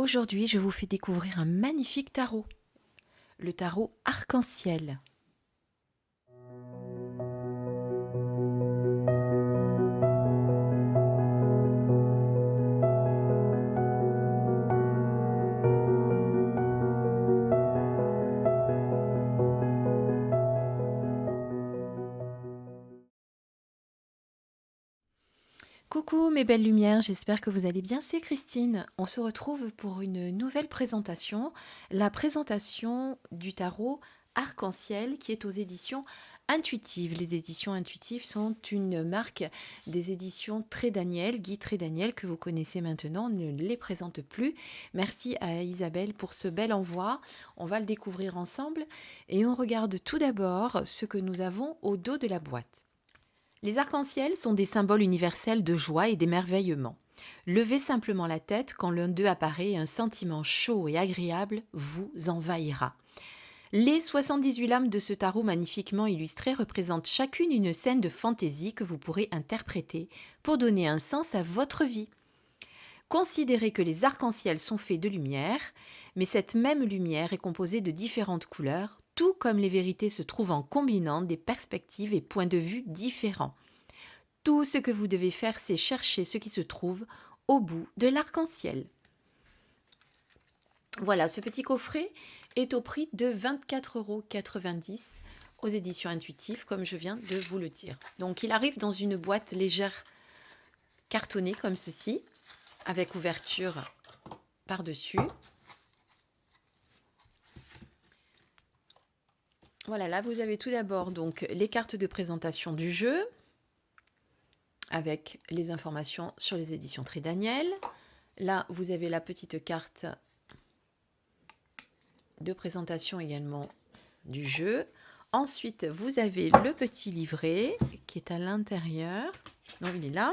Aujourd'hui, je vous fais découvrir un magnifique tarot, le tarot arc-en-ciel. Coucou mes belles lumières, j'espère que vous allez bien, c'est Christine. On se retrouve pour une nouvelle présentation, la présentation du tarot arc-en-ciel qui est aux éditions Intuitives. Les éditions Intuitives sont une marque des éditions Trédaniel, Guy Trédaniel que vous connaissez maintenant, ne les présente plus. Merci à Isabelle pour ce bel envoi, on va le découvrir ensemble et on regarde tout d'abord ce que nous avons au dos de la boîte. Les arcs-en-ciel sont des symboles universels de joie et d'émerveillement. Levez simplement la tête quand l'un d'eux apparaît et un sentiment chaud et agréable vous envahira. Les 78 lames de ce tarot magnifiquement illustré représentent chacune une scène de fantaisie que vous pourrez interpréter pour donner un sens à votre vie. Considérez que les arcs-en-ciel sont faits de lumière, mais cette même lumière est composée de différentes couleurs, tout comme les vérités se trouvent en combinant des perspectives et points de vue différents. Tout ce que vous devez faire, c'est chercher ce qui se trouve au bout de l'arc-en-ciel. Voilà, ce petit coffret est au prix de 24,90 € aux éditions Intuitives, comme je viens de vous le dire. Donc, il arrive dans une boîte légère cartonnée comme ceci, avec ouverture par-dessus. Voilà, là vous avez tout d'abord donc les cartes de présentation du jeu avec les informations sur les éditions Trédaniel. Là, vous avez la petite carte de présentation également du jeu. Ensuite, vous avez le petit livret qui est à l'intérieur. Donc, il est là,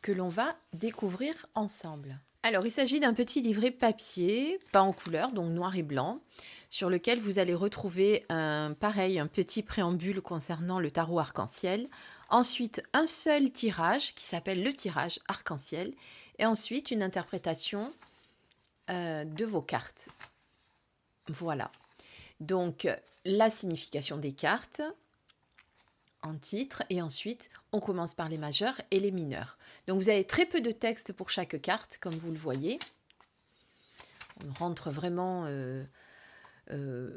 que l'on va découvrir ensemble. Alors, il s'agit d'un petit livret papier, pas en couleur, donc noir et blanc, sur lequel vous allez retrouver un petit préambule concernant le tarot arc-en-ciel. Ensuite, un seul tirage qui s'appelle le tirage arc-en-ciel. Et ensuite, une interprétation de vos cartes. Voilà. Donc, la signification des cartes en titre. Et ensuite, on commence par les majeurs et les mineurs. Donc, vous avez très peu de texte pour chaque carte, comme vous le voyez. On rentre vraiment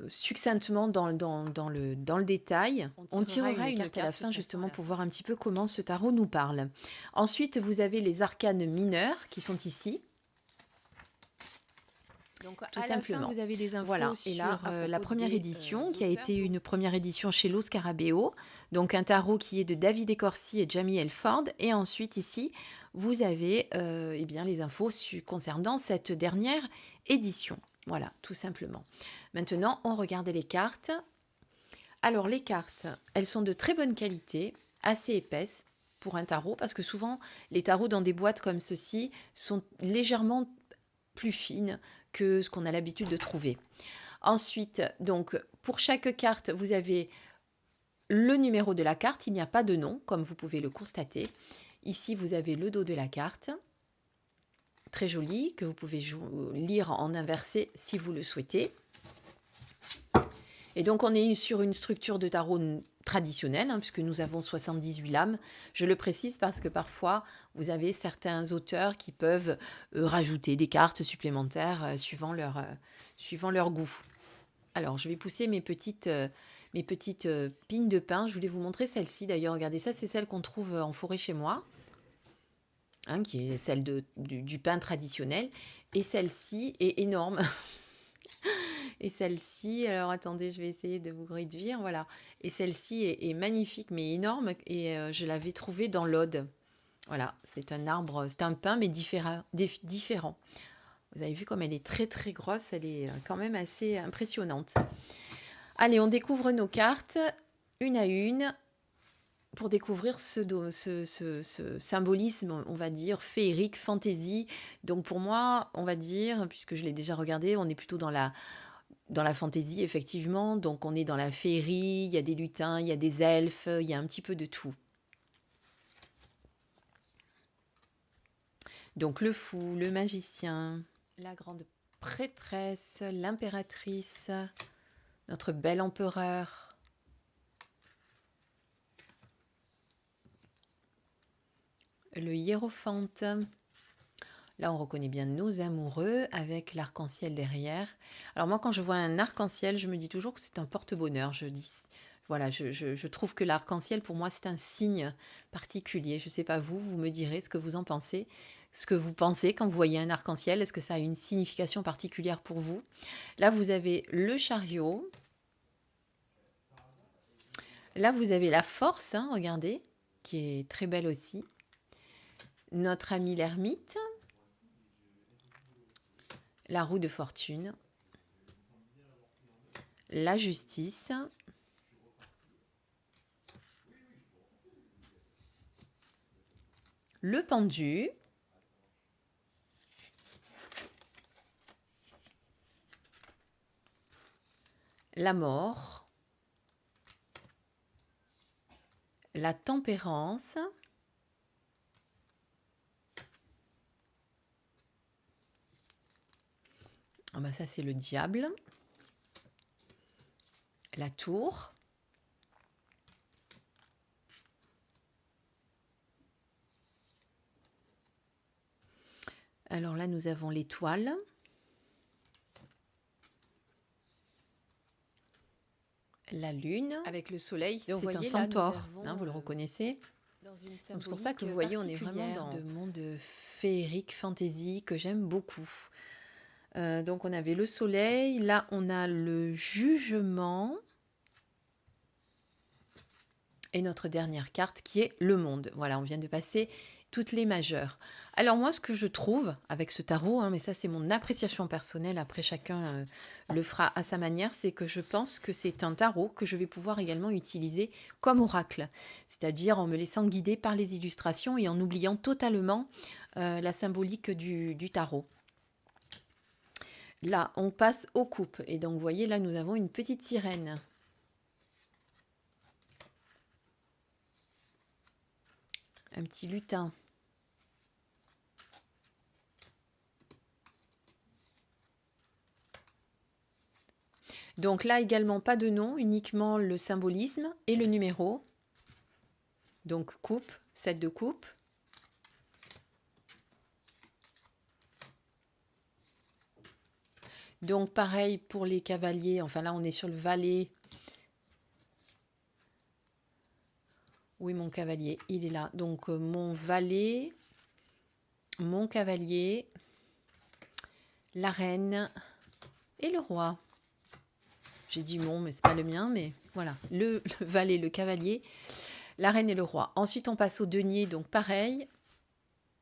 succinctement dans le détail. On tirera une carte à la fin justement pour voir un petit peu comment ce tarot nous parle. Ensuite, vous avez les arcanes mineurs qui sont ici. Donc, tout simplement. Fin, vous avez des infos voilà. Et là, la première édition, qui a été une première édition chez Lo Scarabeo, donc un tarot qui est de David Ecorsi et Jamie Elford. Et ensuite, ici, vous avez eh bien, les infos concernant cette dernière édition. Voilà, tout simplement. Maintenant, on regarde les cartes. Alors, les cartes, elles sont de très bonne qualité, assez épaisses pour un tarot, parce que souvent, les tarots dans des boîtes comme ceci sont légèrement plus fines que ce qu'on a l'habitude de trouver. Ensuite, donc, pour chaque carte, vous avez le numéro de la carte. Il n'y a pas de nom, comme vous pouvez le constater. Ici, vous avez le dos de la carte. Très joli, que vous pouvez lire en inversé si vous le souhaitez. Et donc, on est sur une structure de tarot traditionnelle, puisque nous avons 78 lames. Je le précise parce que parfois, vous avez certains auteurs qui peuvent rajouter des cartes supplémentaires suivant leur goût. Alors, je vais pousser mes petites pines de pin. Je voulais vous montrer celle-ci. D'ailleurs, regardez ça, c'est celle qu'on trouve en forêt chez moi. Qui est celle du pin traditionnel. Et celle-ci est énorme. Et celle-ci, alors attendez, je vais essayer de vous réduire, voilà. Et celle-ci est magnifique, mais énorme, et je l'avais trouvée dans l'Aude. Voilà, c'est un arbre, c'est un pin, mais différent. Vous avez vu comme elle est très très grosse, elle est quand même assez impressionnante. Allez, on découvre nos cartes, une à une, pour découvrir ce symbolisme, on va dire, féerique, fantaisie. Donc pour moi, on va dire, puisque je l'ai déjà regardé, on est plutôt dans la fantaisie, effectivement. Donc on est dans la féerie, il y a des lutins, il y a des elfes, il y a un petit peu de tout. Donc le fou, le magicien, la grande prêtresse, l'impératrice, notre bel empereur, le hiérophante. Là, on reconnaît bien nos amoureux avec l'arc-en-ciel derrière. Alors moi, quand je vois un arc-en-ciel, je me dis toujours que c'est un porte-bonheur. Voilà, je trouve que l'arc-en-ciel, pour moi, c'est un signe particulier. Je ne sais pas vous, vous me direz ce que vous en pensez. Ce que vous pensez quand vous voyez un arc-en-ciel, est-ce que ça a une signification particulière pour vous? Là, vous avez le chariot. Là, vous avez la force, hein, regardez, qui est très belle aussi. Notre ami l'ermite. La roue de fortune, la justice, le pendu, la mort, la tempérance, ah ben ça c'est le diable, la tour, alors là nous avons l'étoile, la lune avec le soleil, c'est un centaure, hein, vous le reconnaissez. Donc c'est pour ça que vous voyez, on est vraiment dans le monde féerique, fantasy, que j'aime beaucoup. Donc on avait le soleil, là on a le jugement, et notre dernière carte qui est le monde. Voilà, on vient de passer toutes les majeures. Alors moi, ce que je trouve avec ce tarot, hein, mais ça c'est mon appréciation personnelle, après chacun le fera à sa manière, c'est que je pense que c'est un tarot que je vais pouvoir également utiliser comme oracle, c'est-à-dire en me laissant guider par les illustrations et en oubliant totalement la symbolique du tarot. Là, on passe aux coupes, et donc vous voyez, là nous avons une petite sirène. Un petit lutin. Donc là également pas de nom, uniquement le symbolisme et le numéro. Donc coupe, 7 de coupe. Donc pareil pour les cavaliers, enfin là on est sur le valet. Oui, mon cavalier, il est là. Donc mon valet, mon cavalier, la reine et le roi. J'ai dit mon, mais c'est pas le mien, mais voilà. Le valet, le cavalier, la reine et le roi. Ensuite, on passe au denier, donc pareil.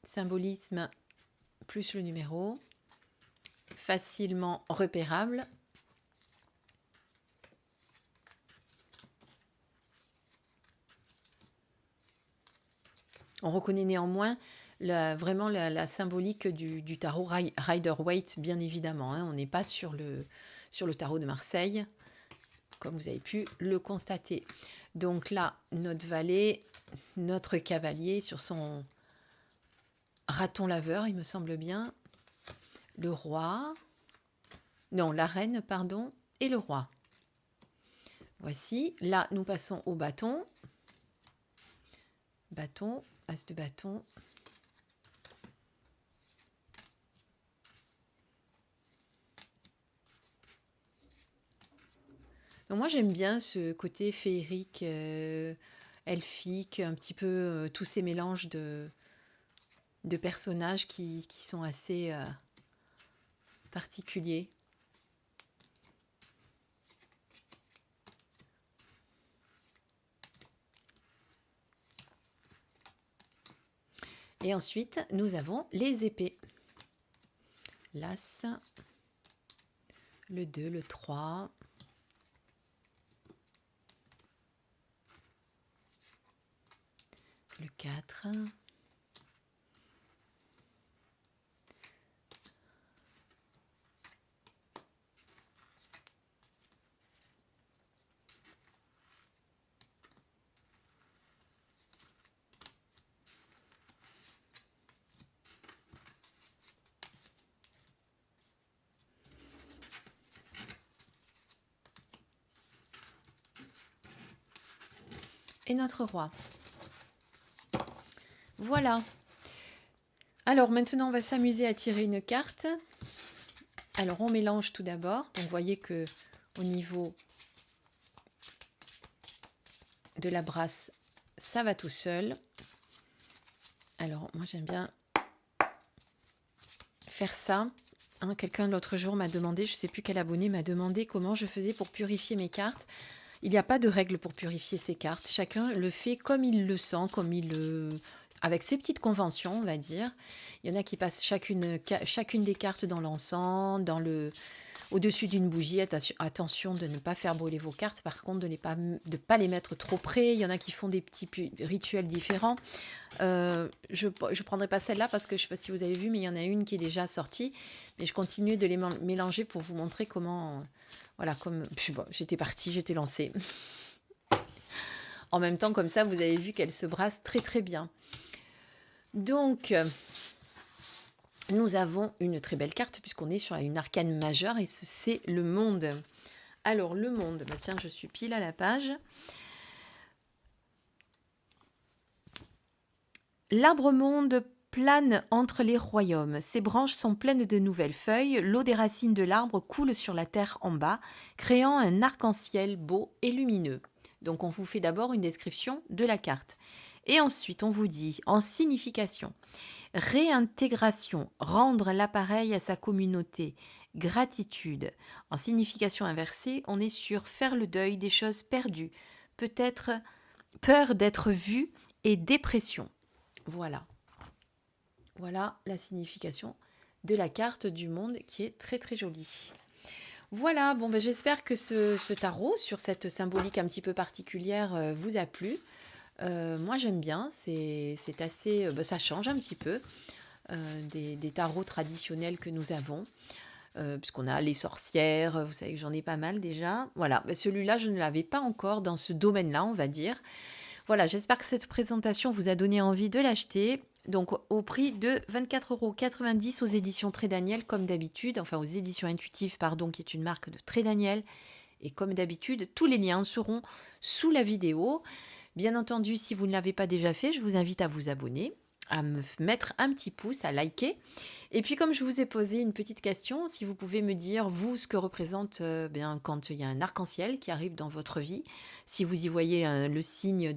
Symbolisme plus le numéro. Facilement repérable. On reconnaît néanmoins vraiment la symbolique du tarot Rider-Waite, bien évidemment. Hein. On n'est pas sur le tarot de Marseille, comme vous avez pu le constater. Donc là, notre valet, notre cavalier sur son raton laveur, il me semble bien. Le roi, non, la reine, pardon, et le roi. Voici, là, nous passons au bâton. Bâton, as de bâton. Donc moi j'aime bien ce côté féerique, elfique, un petit peu tous ces mélanges de personnages qui sont assez particuliers. Et ensuite, nous avons les épées. L'As, le 2, le 3, le 4, et notre roi. Voilà. Alors maintenant, on va s'amuser à tirer une carte. Alors, on mélange tout d'abord. Donc, vous voyez que au niveau de la brasse, ça va tout seul. Alors, moi, j'aime bien faire ça. Hein, quelqu'un l'autre jour m'a demandé, je ne sais plus quel abonné m'a demandé comment je faisais pour purifier mes cartes. Il n'y a pas de règle pour purifier ses cartes. Chacun le fait comme il le sent, avec ses petites conventions, on va dire. Il y en a qui passent chacune des cartes dans l'encens, au-dessus d'une bougie. Attention de ne pas faire brûler vos cartes. Par contre, de ne pas les mettre trop près. Il y en a qui font des petits rituels différents. Je ne prendrai pas celle-là parce que je ne sais pas si vous avez vu, mais il y en a une qui est déjà sortie. Mais je continue de les mélanger pour vous montrer comment... Voilà, comme j'étais partie, j'étais lancée. En même temps, comme ça, vous avez vu qu'elle se brasse très très bien. Donc, nous avons une très belle carte puisqu'on est sur une arcane majeure et c'est le monde. Alors, le monde, tiens, je suis pile à la page. L'arbre-monde plane entre les royaumes. Ses branches sont pleines de nouvelles feuilles. L'eau des racines de l'arbre coule sur la terre en bas, créant un arc-en-ciel beau et lumineux. Donc, on vous fait d'abord une description de la carte. Et ensuite, on vous dit, en signification, réintégration, rendre l'appareil à sa communauté, gratitude. En signification inversée, on est sur faire le deuil des choses perdues, peut-être peur d'être vu et dépression. Voilà. Voilà la signification de la carte du monde qui est très très jolie. Voilà, bon j'espère que ce tarot sur cette symbolique un petit peu particulière vous a plu. Moi j'aime bien, c'est assez, ça change un petit peu des tarots traditionnels que nous avons. Puisqu'on a les sorcières, vous savez que j'en ai pas mal déjà. Voilà, celui-là je ne l'avais pas encore dans ce domaine-là, on va dire. Voilà, j'espère que cette présentation vous a donné envie de l'acheter. Donc au prix de 24,90 € aux éditions Très Daniel, comme d'habitude, enfin aux éditions Intuitives, pardon, qui est une marque de Très Daniel. Et comme d'habitude, tous les liens seront sous la vidéo. Bien entendu, si vous ne l'avez pas déjà fait, je vous invite à vous abonner, à me mettre un petit pouce, à liker. Et puis comme je vous ai posé une petite question, si vous pouvez me dire, vous, ce que représente quand il y a un arc-en-ciel qui arrive dans votre vie, si vous y voyez le signe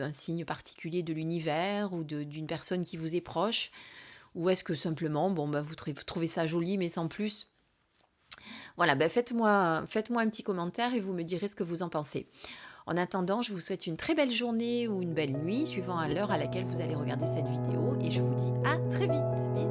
un signe particulier de l'univers ou d'une personne qui vous est proche, ou est-ce que simplement vous trouvez ça joli mais sans plus. Voilà, faites-moi un petit commentaire et vous me direz ce que vous en pensez. En attendant, je vous souhaite une très belle journée ou une belle nuit, suivant à l'heure à laquelle vous allez regarder cette vidéo. Et je vous dis à très vite. Bisous.